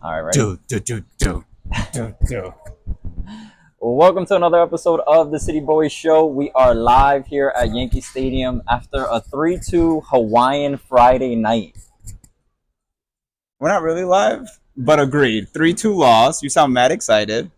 All right, ready? Do. Well, welcome to another episode of the City Boys Show. We are live here at Yankee Stadium after a 3-2 Hawaiian Friday night. We're not really live, but agreed. 3-2 loss. You sound mad excited.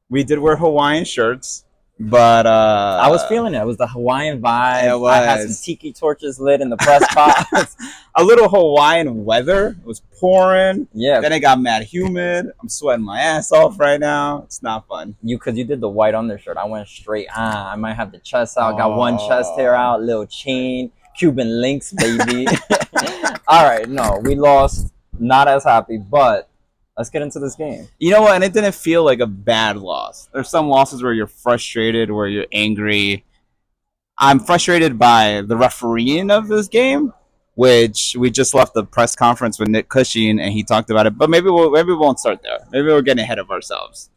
We did wear Hawaiian shirts, but I was feeling it. It was the Hawaiian vibe. it I had some was tiki torches lit in the press box. a little Hawaiian weather. It was pouring. Yeah, Then it got mad humid. I'm sweating my ass off right now. It's not fun. because you did the white undershirt. I went straight. I might have the chest out. Got one chest hair Oh. out. Little chain. Cuban links, baby. All right, no, we lost. Not as happy, but let's get into this game. You know what? And it didn't feel like a bad loss. There's some losses where you're frustrated, where you're angry. I'm frustrated by the refereeing of this game, which we just left the press conference with Nick Cushing, and he talked about it. But maybe we won't start there. Maybe we're getting ahead of ourselves.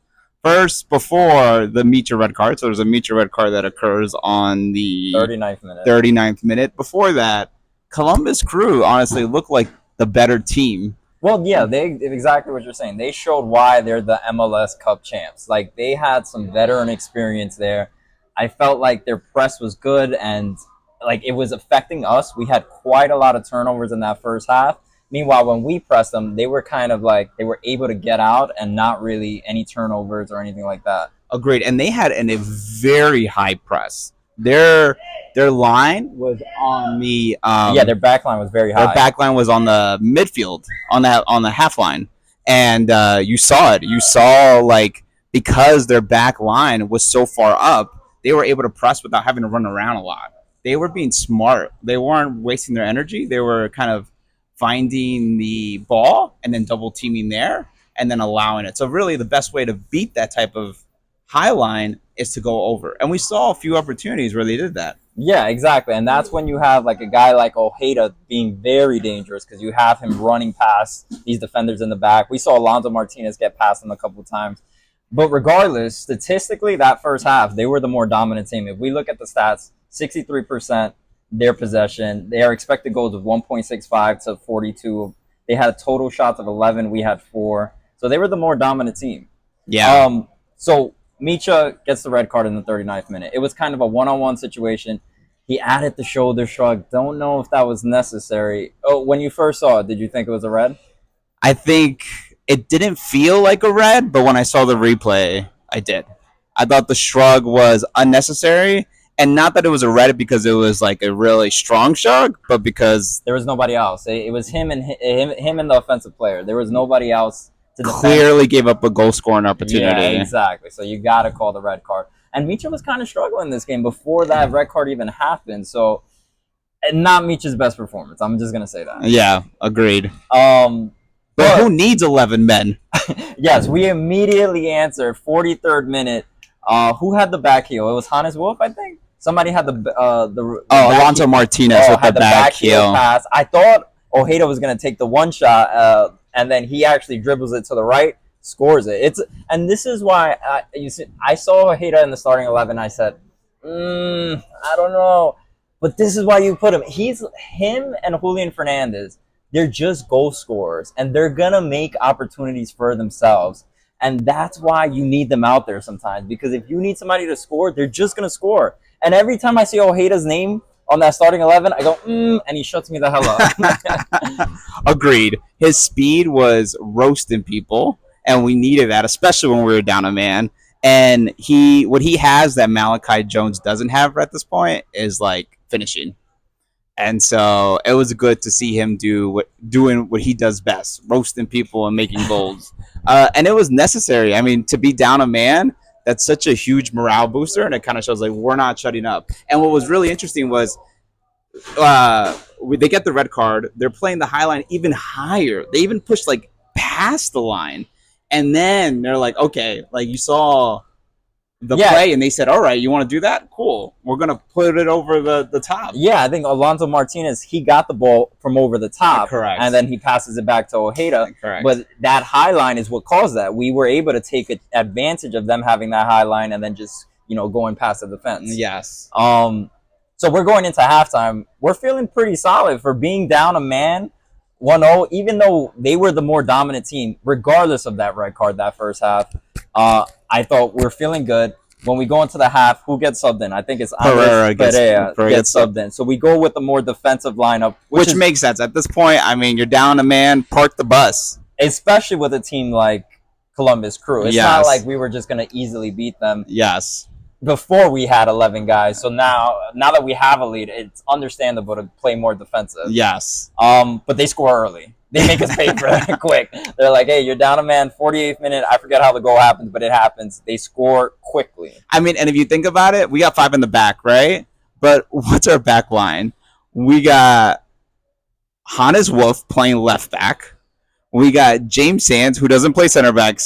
First, before the Micha red card, so there's a Micha red card that occurs on the 39th minute. 39th minute. Before that, Columbus Crew honestly looked like the better team. Well, yeah, they exactly what you're saying. They showed why they're the MLS Cup champs. Like they had some veteran experience there. I felt like their press was good and like it was affecting us. We had quite a lot of turnovers in that first half. Meanwhile, when we pressed them, they were kind of like they were able to get out and not really any turnovers or anything like that. Agreed, and they had a very high press. Their line was on the Yeah, their back line was very their high. back line was on the midfield on the half line, and you saw it. You saw like because their back line was so far up, they were able to press without having to run around a lot. They were being smart. They weren't wasting their energy. They were kind of finding the ball and then double teaming there and then allowing it. So really, the best way to beat that type of high line is to go over. And we saw a few opportunities where they did that. Yeah, exactly. And that's when you have like a guy like Ojeda being very dangerous because you have him running past these defenders in the back. We saw Alonso Martinez get past him a couple of times. But regardless, statistically, that first half, they were the more dominant team. If we look at the stats, 63% their possession. Their expected goals of 1.65 to 42. They had total shots of 11. We had 4. So they were the more dominant team. Yeah. So Micha gets the red card in the 39th minute. It was kind of a one-on-one situation. He added the shoulder shrug. Don't know if that was necessary. Oh, when you first saw it, did you think it was a red? I think it didn't feel like a red, but when I saw the replay, I did. I thought the shrug was unnecessary, and not that it was a red because it was like a really strong shrug, but because There was nobody else. It was him and him and the offensive player. There was nobody else to defend. clearly gave up a goal scoring Yeah, opportunity. exactly. So you got to call the red card. And Micha was kind of struggling this game before that red card even happened. So, and not Micha's best performance. I'm just gonna say that. Yeah, agreed. Um, But who needs 11 men? yes, we immediately answered 43rd minute. Who had the back heel? It was Hannes Wolf, I think. Somebody had the back Alonso heel. Martinez with had the back heel. pass. I thought Ojeda was gonna take the one shot, and then he actually dribbles it to the right, scores it. And this is why I saw Ojeda in the starting 11. I said, I don't know, but this is why you put him. He's him and Julian Fernandez. They're just goal scorers, and they're gonna make opportunities for themselves. And that's why you need them out there sometimes. Because if you need somebody to score, they're just gonna score. And every time I see Ojeda's name on that starting 11, I go, and he shuts me the hell up. Agreed. His speed was roasting people, and we needed that, especially when we were down a man. And what he has that Malachi Jones doesn't have at this point is like finishing. And so it was good to see him doing what he does best, roasting people and making goals. And it was necessary. I mean, to be down a man, that's such a huge morale booster, and it kind of shows like we're not shutting up. And what was really interesting was they get the red card. They're playing the high line even higher. They even pushed like past the line, and then they're like, okay, like you saw the play, and they said, all right, you want to do that? Cool. We're going to put it over the top. Yeah, I think Alonso Martinez, he got the ball from over the top. Correct. And then he passes it back to Ojeda. Correct. But that high line is what caused that. We were able to take advantage of them having that high line and then just, going past the defense. Yes. So we're going into halftime. We're feeling pretty solid for being down a man. 1-0, even though they were the more dominant team, regardless of that red card that first half, I thought we're feeling good. When we go into the half, who gets subbed in? I think it's Andres Perea gets subbed in. So we go with the more defensive lineup. Which makes sense. At this point, I mean, you're down a man, park the bus. Especially with a team like Columbus Crew. It's not like we were just going to easily beat them. Yes. Before we had 11 guys. So now that we have a lead, it's understandable to play more defensive. Yes. But they score early. They make us pay for that quick. They're like, hey, you're down a man, 48th minute. I forget how the goal happens, but it happens. They score quickly. I mean, and if you think about it, we got 5 in the back, right? But what's our back line? We got Hannes Wolf playing left back. We got James Sands, who doesn't play center back.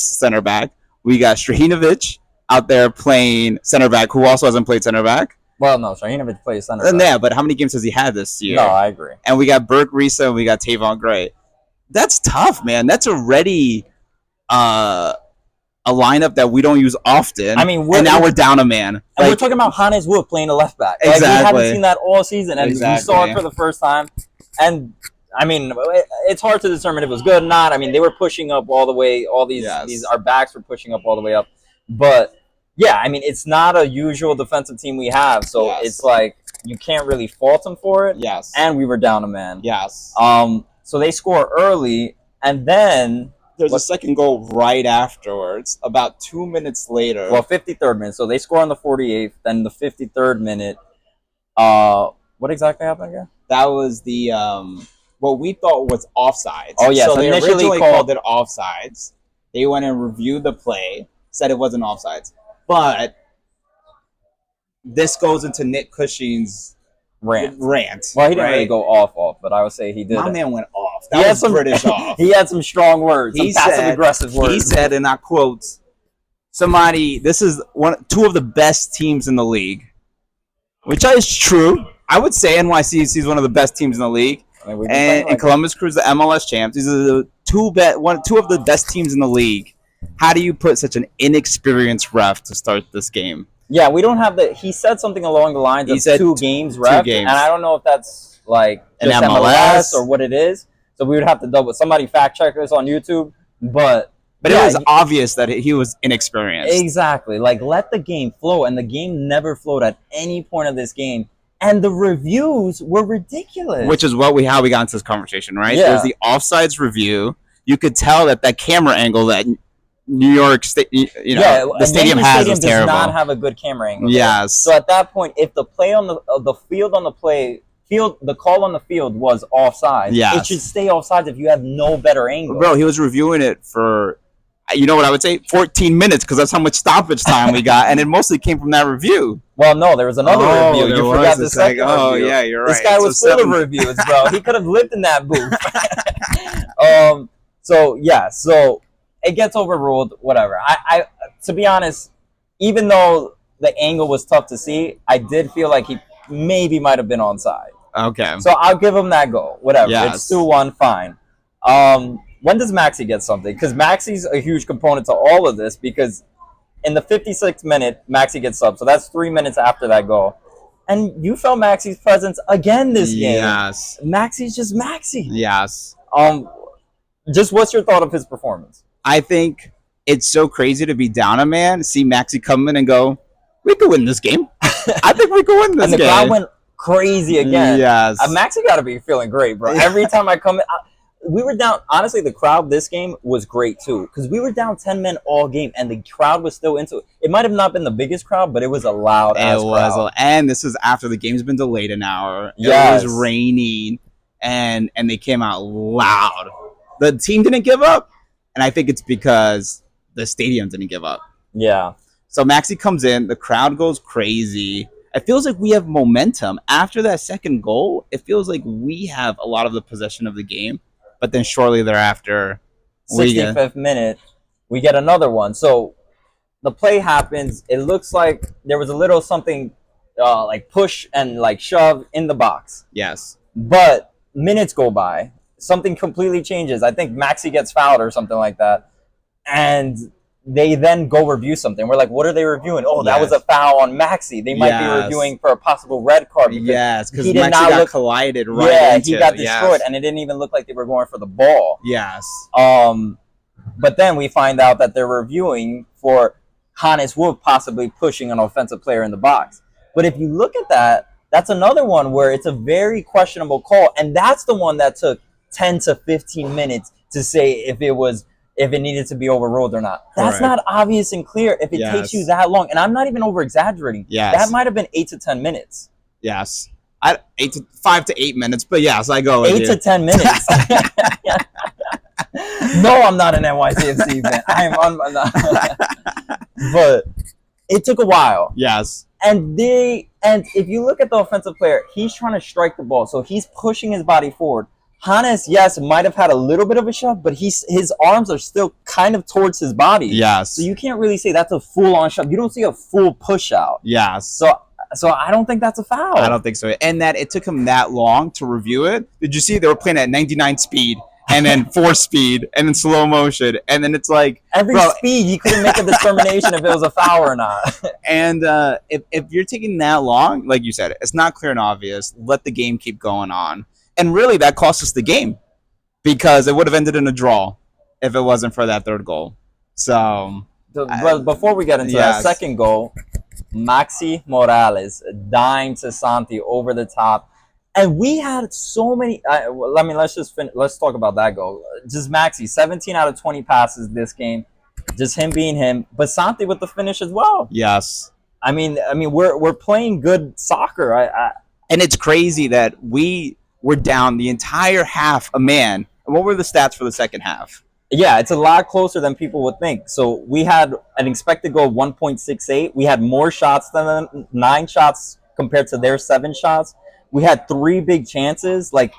We got Strahinovic out there playing center back, who also hasn't played center back. Well, no, Strahinovic plays center back. Yeah, but how many games has he had this year? No, I agree. And we got Burke Risa and we got Tavon Gray. That's tough, man. That's already a lineup that we don't use often. I mean, and now we're down a man. And we're talking about Hannes Wolf playing a left back. Exactly. Like, we haven't seen that all season, and we saw it for the first time. And I mean, it's hard to determine if it was good or not. I mean, they were pushing up all the way. All these our backs were pushing up all the way up. But yeah, I mean, it's not a usual defensive team we have, so it's like you can't really fault them for it. Yes. And we were down a man. Yes. So they score early, and then there's a second goal right afterwards, about 2 minutes later. Well, 53rd minute. So they score on the 48th, then the 53rd minute. What exactly happened again? That was the what we thought was offsides. Oh yeah, so they originally called it offsides. They went and reviewed the play, said it wasn't offsides. But this goes into Nick Cushing's rant. Well, he didn't really go off, but I would say he did. My man went off. That was British off. He had some strong words, some passive-aggressive words. He said, and I quote, this is two of the best teams in the league. Which is true. I would say NYCFC is one of the best teams in the league. I mean, and Columbus Crew's the MLS champs. These are the two of the best teams in the league. How do you put such an inexperienced ref to start this game? Yeah, we don't have he said something along the lines of 2 games ref, and I don't know if that's like an MLS or what it is. So we would have to double. Somebody fact check this on YouTube, but it was obvious that he was inexperienced. Exactly. Like, let the game flow, and the game never flowed at any point of this game. And the reviews were ridiculous. Which is how we got into this conversation, right? Yeah. There's the offsides review. You could tell that camera angle that New York State, the stadium has is terrible. Does not have a good camera angle. Yes. So at that point, if the play on the call on the field was offside, it should stay offside if you have no better angle. Bro, he was reviewing it for, you know what I would say, 14 minutes, because that's how much stoppage time we got, and it mostly came from that review. Well, no, there was another review. You forgot the second review. Oh, yeah, you're right. This guy was full of reviews, bro. He could have lived in that booth. So it gets overruled, whatever. I to be honest, even though the angle was tough to see, I did feel like he maybe might have been onside. Okay. So I'll give him that go. Whatever. Yes. It's 2-1, fine. When does Maxi get something? Because Maxi's a huge component to all of this, because in the 56th minute, Maxi gets subbed. So that's 3 minutes after that goal. And you felt Maxi's presence again this game. Yes. Maxi's just Maxi. Yes. Just what's your thought of his performance? I think it's so crazy to be down a man, see Maxi come in and go, we could win this game. I think we could win this game. And the crowd went crazy again. Yes. Maxi got to be feeling great, bro. Every time I come in, we were down. Honestly, the crowd this game was great too, because we were down 10 men all game, and the crowd was still into it. It might have not been the biggest crowd, but it was a loud ass crowd. And this is after the game's been delayed an hour. Yes. It was raining, and they came out loud. The team didn't give up, and I think it's because the stadium didn't give up. Yeah. So Maxi comes in, the crowd goes crazy. It feels like we have momentum. After that second goal, it feels like we have a lot of the possession of the game. But then shortly thereafter, 65th minute, we get another one. So the play happens. It looks like there was a little something like push and like shove in the box. Yes. But minutes go by. Something completely changes. I think Maxi gets fouled or something like that. And they then go review something. We're like, what are they reviewing? Oh, that was a foul on Maxi. They might be reviewing for a possible red card. Because he did not got collided right into. He got destroyed, and it didn't even look like they were going for the ball. Yes. But then we find out that they're reviewing for Hannes Wolf possibly pushing an offensive player in the box. But if you look at that, that's another one where it's a very questionable call, and that's the one that took 10 to 15 minutes to say if it needed to be overruled or not. That's not obvious and clear if it takes you that long. And I'm not even over exaggerating. That might have been 8 to 10 minutes. Yes. 5 to 8 minutes, but yes, I go with 8 to 10 minutes. No, I'm not an NYCFC fan. I'm not. But it took a while. Yes. And if you look at the offensive player, he's trying to strike the ball. So he's pushing his body forward. Hannes, yes, might have had a little bit of a shove, but his arms are still kind of towards his body. Yes. So you can't really say that's a full-on shove. You don't see a full push-out. Yes. So I don't think that's a foul. I don't think so. And that it took him that long to review it. Did you see they were playing at 99 speed? And then 4 speed, and then slow motion, and then it's like every speed you couldn't make a determination if it was a foul or not. And if you're taking that long, like you said, it's not clear and obvious. Let the game keep going on, and really that cost us the game because it would have ended in a draw if it wasn't for that third goal. So, but before we get into that second goal, Maxi Morales dying to Santi over the top. And we had so many. Let's talk about that goal. Just Maxi, 17 out of 20 passes this game, just him being him. But Santi with the finish as well. Yes. I mean, we're playing good soccer. And it's crazy that we were down the entire half a man. And what were the stats for the second half? Yeah, it's a lot closer than people would think. So we had an expected goal of 1.68. We had more shots than them, 9 shots compared to their 7 shots. We had 3 big chances. Like,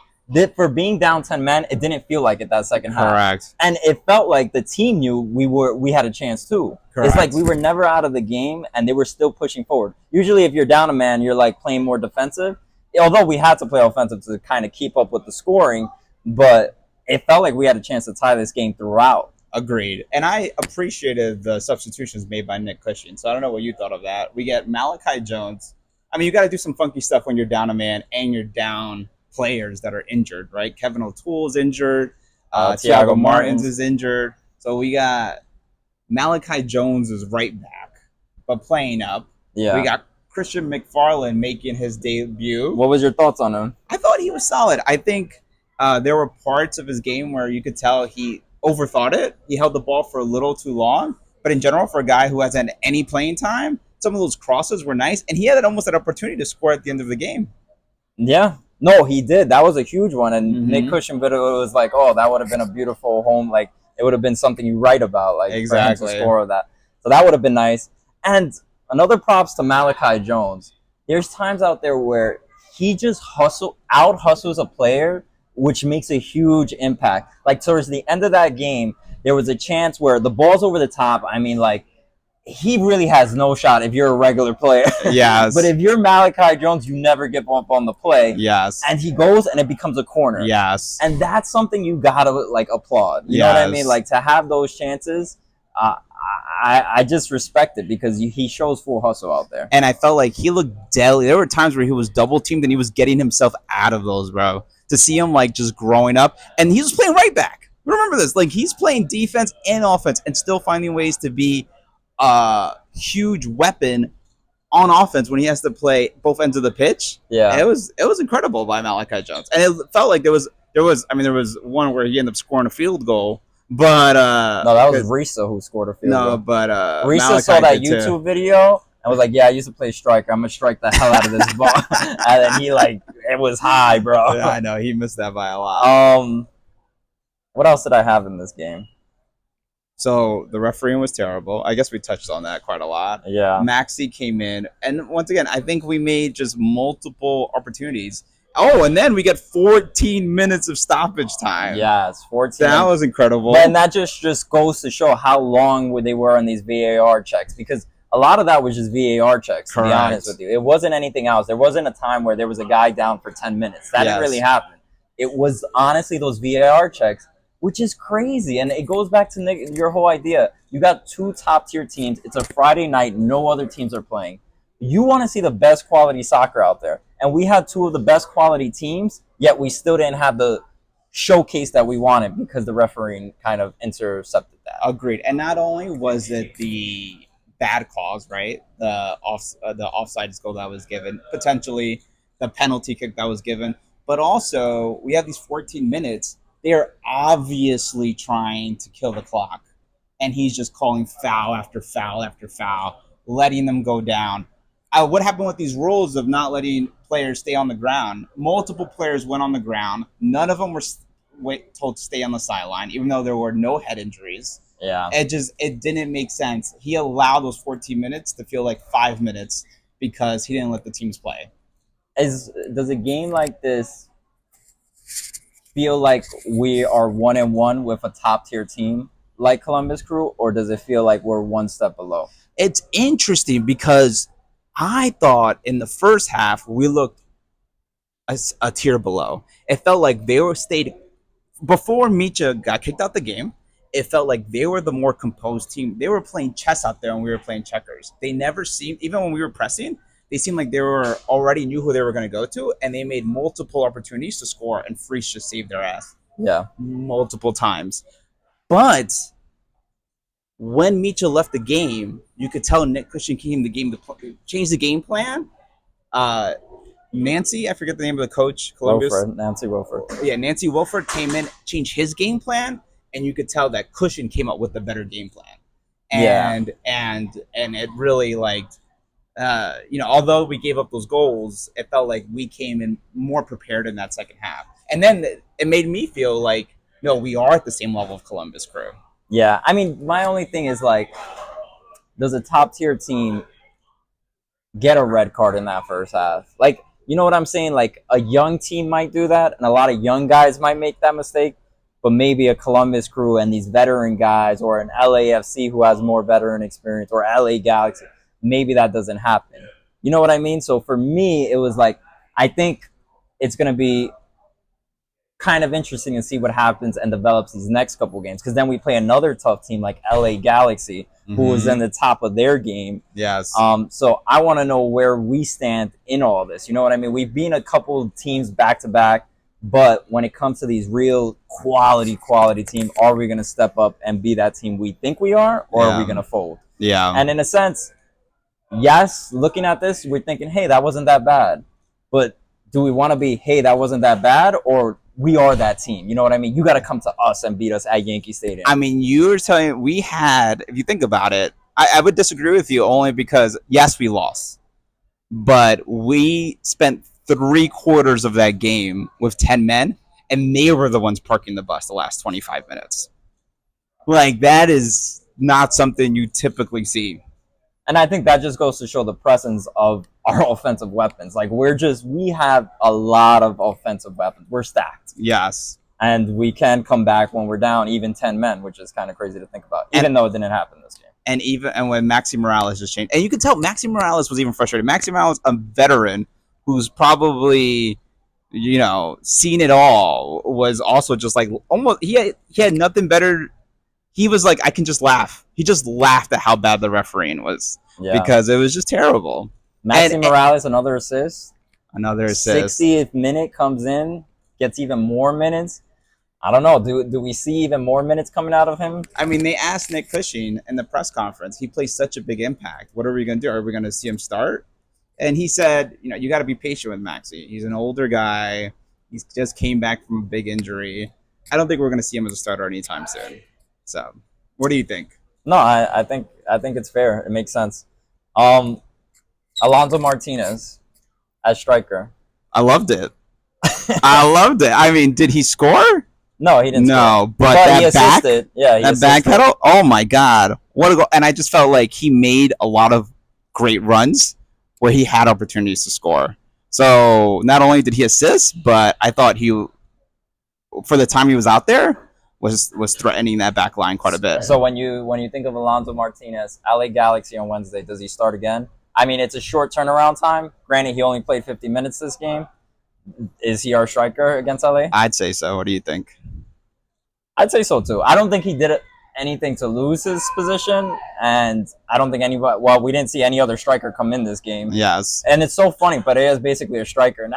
for being down 10 men, it didn't feel like it that second half. Correct. And it felt like the team knew we had a chance too. Correct. It's like we were never out of the game, and they were still pushing forward. Usually, if you're down a man, you're like playing more defensive. Although we had to play offensive to kind of keep up with the scoring, but it felt like we had a chance to tie this game throughout. Agreed. And I appreciated the substitutions made by Nick Cushing. So I don't know what you thought of that. We get Malachi Jones. I mean, you got to do some funky stuff when you're down a man and you're down players that are injured, right? Kevin O'Toole's injured. Thiago Martins is injured. So we got Malachi Jones is right back, but playing up. Yeah. We got Christian McFarland making his debut. What was your thoughts on him? I thought he was solid. I think there were parts of his game where you could tell he overthought it. He held the ball for a little too long. But in general, for a guy who hasn't had any playing time, some of those crosses were nice, and he had almost an opportunity to score at the end of the game. Yeah. No, he did. That was a huge one. And Nick Cushing was like, oh, that would have been a beautiful home. Like, it would have been something you write about, like, exactly. For him to score that. So that would have been nice. And another props to Malachi Jones. There's times out there where he just out hustles a player, which makes a huge impact. Like, towards the end of that game, there was a chance where the ball's over the top. I mean, like, he really has no shot if you're a regular player. Yes. But if you're Malachi Jones, you never give up on the play. Yes. And he goes and it becomes a corner. Yes. And that's something you gotta like applaud. You know what I mean? Like, to have those chances, I just respect it because he shows full hustle out there. And I felt like he looked deadly. There were times where he was double teamed and he was getting himself out of those, bro. To see him like just growing up, and he was playing right back. Remember this? Like, he's playing defense and offense and still finding ways to be a huge weapon on offense when he has to play both ends of the pitch. Yeah, and it was incredible by Malachi Jones, and it felt like there was one where he ended up scoring a field goal, but no, that was Risa who scored a field goal. No, but Risa Malachi saw that YouTube video and was like, "Yeah, I used to play striker. I'm gonna strike the hell out of this ball," and then he it was high, bro. Yeah, I know he missed that by a lot. What else did I have in this game? So the refereeing was terrible. I guess we touched on that quite a lot. Yeah. Maxi came in. And once again, I think we made just multiple opportunities. Oh, and then we get 14 minutes of stoppage time. Yeah, it's 14. That was incredible. And that just goes to show how long they were on these VAR checks. Because a lot of that was just VAR checks, to be honest with you. It wasn't anything else. There wasn't a time where there was a guy down for 10 minutes. That didn't really happen. It was honestly those VAR checks. which is crazy. And it goes back to Nick, your whole idea. You got two top tier teams. It's a Friday night. No other teams are playing. You want to see the best quality soccer out there. And we had two of the best quality teams, yet we still didn't have the showcase that we wanted because the refereeing kind of intercepted that. Agreed. And not only was it the bad calls, right? The offside goal that was given, potentially the penalty kick that was given, but also we have these 14 minutes. They're obviously trying to kill the clock, and he's just calling foul after foul after foul, letting them go down. What happened with these rules of not letting players stay on the ground? Multiple players went on the ground. None of them were told to stay on the sideline, even though there were no head injuries. Yeah. It didn't make sense. He allowed those 14 minutes to feel like 5 minutes because he didn't let the teams play. Does a game like this feel like we are 1-1 with a top tier team like Columbus Crew, or does it feel like we're one step below? It's interesting because I thought in the first half we looked a tier below. It felt like they were stayed before Micha got kicked out the game. It felt like they were the more composed team. They were playing chess out there and we were playing checkers. They never seemed, even when we were pressing, they seemed like they were already knew who they were going to go to, and they made multiple opportunities to score, and Freese just saved their ass. Yeah. Multiple times. But when Micha left the game, you could tell Nick Cushing came the game to change the game plan. Nancy, I forget the name of the coach, Columbus. Nancy Wilford. Yeah, Nancy Wilford came in, changed his game plan, and you could tell that Cushing came up with a better game plan. And it really although we gave up those goals, it felt like we came in more prepared in that second half. And then it made me feel like, no, we are at the same level of Columbus Crew. Yeah, I mean, my only thing is like, does a top tier team get a red card in that first half? Like, you know what I'm saying? Like, a young team might do that, and a lot of young guys might make that mistake. But maybe a Columbus Crew and these veteran guys, or an LAFC who has more veteran experience, or LA Galaxy, maybe that doesn't happen. You know what I mean? So for me, it was like, I think it's going to be kind of interesting to see what happens and develops these next couple games, because then we play another tough team like LA Galaxy, who was in the top of their game. Yes. So I want to know where we stand in all this. You know what I mean? We've been a couple teams back to back, but when it comes to these real quality team, are we going to step up and be that team we think we are, or are we going to fold? Yeah. And in a sense, yes, looking at this, we're thinking, hey, that wasn't that bad. But do we want to be, hey, that wasn't that bad, or we are that team? You know what I mean? You got to come to us and beat us at Yankee Stadium. I mean, you were telling we had, if you think about it, I would disagree with you only because, yes, we lost. But we spent 3/4 of that game with 10 men, and they were the ones parking the bus the last 25 minutes. Like, that is not something you typically see. And I think that just goes to show the presence of our offensive weapons. Like, we have a lot of offensive weapons. We're stacked. Yes. And we can come back when we're down even 10 men, which is kind of crazy to think about, even though it didn't happen this game. And when Maxi Morales just changed, and you could tell Maxi Morales was even frustrated. Maxi Morales, a veteran who's probably, seen it all, was also just like almost he had nothing better. He was like, I can just laugh. He just laughed at how bad the refereeing was because it was just terrible. Maxi Morales, another assist. 60th minute comes in, gets even more minutes. I don't know. Do we see even more minutes coming out of him? I mean, they asked Nick Cushing in the press conference. He plays such a big impact. What are we going to do? Are we going to see him start? And he said, you got to be patient with Maxi. He's an older guy. He just came back from a big injury. I don't think we're going to see him as a starter anytime soon. So, what do you think? No, I think it's fair. It makes sense. Alonso Martinez as striker. I loved it. I mean, did he score? No, he didn't. No, but he assisted. That back pedal. Oh my God, what a goal! And I just felt like he made a lot of great runs where he had opportunities to score. So not only did he assist, but I thought he, for the time he was out there, was threatening that back line quite a bit. So when you think of Alonso Martinez, LA Galaxy on Wednesday, does he start again? I mean, it's a short turnaround time. Granted, he only played 50 minutes this game. Is he our striker against LA? I'd say so. What do you think? I'd say so too. I don't think he did anything to lose his position, and I don't think anybody. Well, we didn't see any other striker come in this game. Yes. And it's so funny, Pereira is basically a striker now.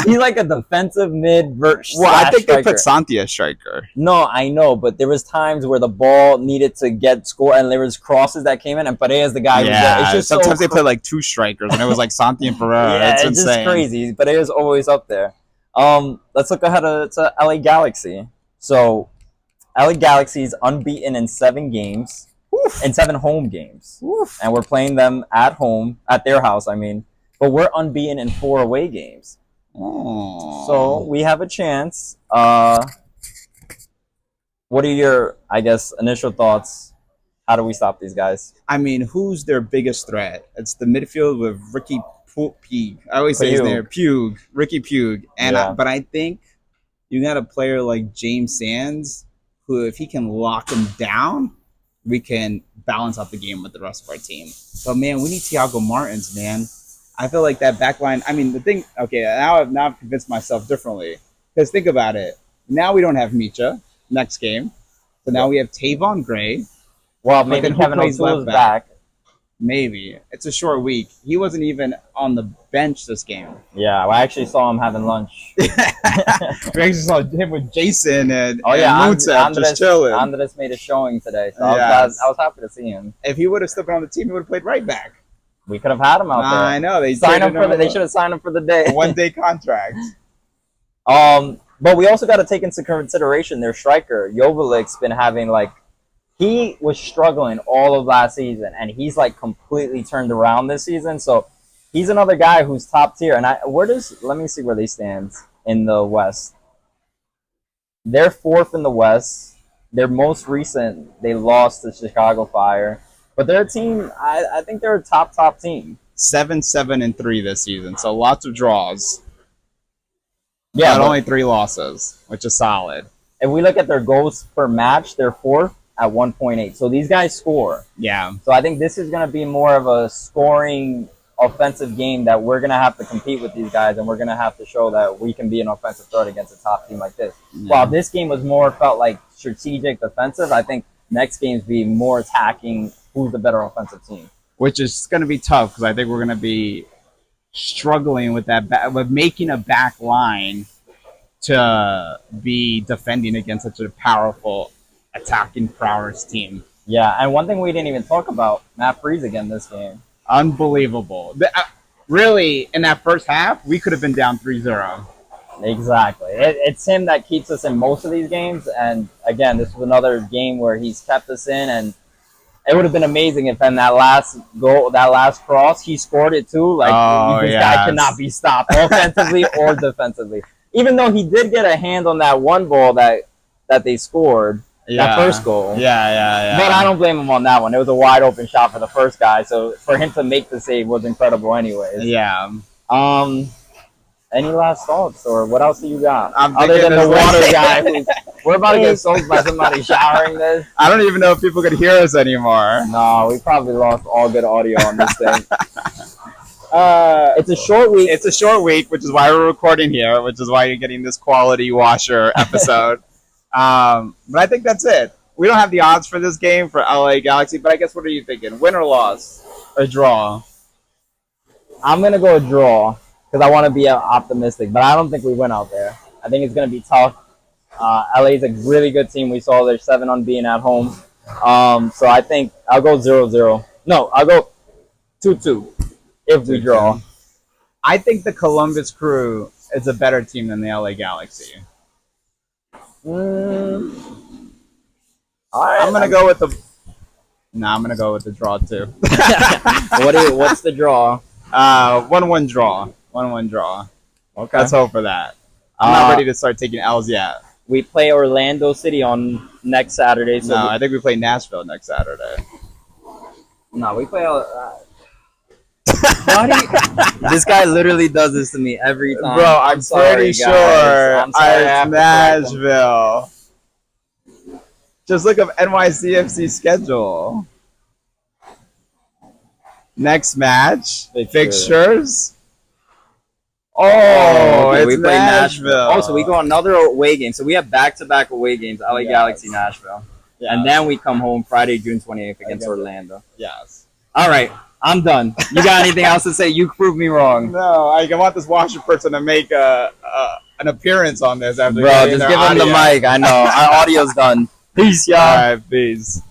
He's like a defensive mid Well, I think striker. they put Santi as striker. No, I know, but there was times where the ball needed to get scored, and there was crosses that came in, and Pereira is the guy. Yeah, it's just sometimes so they play like two strikers, and it was like Santi and Pereira. yeah, it's it's insane. just crazy. Pereira is always up there. Let's look ahead to LA Galaxy. So, LA Galaxy is unbeaten in 7 games, in 7 home games, and we're playing them at home, at their house. I mean, but we're unbeaten in 4 away games. Oh. So we have a chance. What are your, I guess, initial thoughts? How do we stop these guys? I mean, who's their biggest threat? It's the midfield with Ricky Puig. I always say his name, Puig, Ricky Puig. And Yeah. but I think you got a player like James Sands, who if he can lock him down, we can balance out the game with the rest of our team. But man, we need Thiago Martins, man. I feel like that back line. I mean, the thing. Okay, now I've convinced myself differently. Because think about it. Now we don't have Micha next game, so now we have Tavon Gray. Well, But maybe then who Kevin plays O'Toole's left back? back. Maybe it's a short week. He wasn't even on the bench this game. Yeah, I actually saw him having lunch. We actually saw him with Jason and Andres, just chilling. Andres made a showing today, so Yes. I was happy to see him. If he would have still been on the team, he would have played right back. We could have had him out there. I know they Sign him for they should should have signed him for the day. a 1-day contract. But we also got to take into consideration their striker Jovelic's been having he was struggling all of last season, and he's completely turned around this season. So he's another guy who's top tier. And let me see where they stand in the West. They're 4th in the West. Their most recent, they lost to Chicago Fire, but they're a team. I think they're a top team. 7-7-3 this season, so lots of draws. Yeah, but but only 3 losses, which is solid. if we look at their goals per match, they're 4th at 1.8. So these guys score. Yeah. So I think this is going to be more of a scoring offensive game that we're going to have to compete with these guys, and we're going to have to show that we can be an offensive threat against a top team like this. Yeah. While this game was felt like strategic defensive, I think next games be more attacking who's the better offensive team. Which is going to be tough because I think we're going to be struggling with with making a back line to be defending against such a powerful attacking prowess team. Yeah, and one thing we didn't even talk about, Matt Freese again this game. Unbelievable. Really, in that first half, we could have been down 3-0. Exactly. It's him that keeps us in most of these games, and again, this was another game where he's kept us in, and it would have been amazing if in that last goal, that last cross, he scored it too. This guy cannot be stopped offensively or defensively. Even though he did get a hand on that one ball that they scored, that first goal. Yeah. But I don't blame him on that one. It was a wide open shot for the first guy, so for him to make the save was incredible anyways. Yeah. Any last thoughts, or what else do you got? I'm Other than the thinking water there's- guy, we're about to get soaked by somebody showering this. I don't even know if people could hear us anymore. No, we probably lost all good audio on this thing. It's a short week. It's a short week, which is why we're recording here, which is why you're getting this quality washer episode. But I think that's it. We don't have the odds for this game for LA Galaxy, but I guess what are you thinking? Win or loss? Or draw? I'm going to go draw because I want to be optimistic, but I don't think we win out there. I think it's going to be tough. LA is a really good team. We saw they're 7 unbeaten at home. So I think I'll go 0-0. No, I'll go 2-2 if we draw. I think the Columbus Crew is a better team than the LA Galaxy. All right. I'm gonna go with the. I'm gonna go with the draw too. What's the draw? 1-1 draw. 1-1 draw. Okay. Let's hope for that. I'm not ready to start taking L's yet. We play Orlando City on next Saturday. So No, I think we play Nashville next Saturday. we play. This guy literally does this to me every time. Bro, I'm pretty sure it's Nashville. Just look up NYCFC schedule. Next match, fixtures. Oh, okay, it's we play Nashville. Nashville. Oh, so we go another away game. So we have back-to-back away games. LA Galaxy, Nashville, and then we come home Friday, June 28th against Orlando. Yes. All right, I'm done. You got anything else to say? You proved me wrong. No, I want this Washington person to make an appearance on this after Bro, just give him the mic. I know. Our audio's done. Peace, y'all. All right, peace.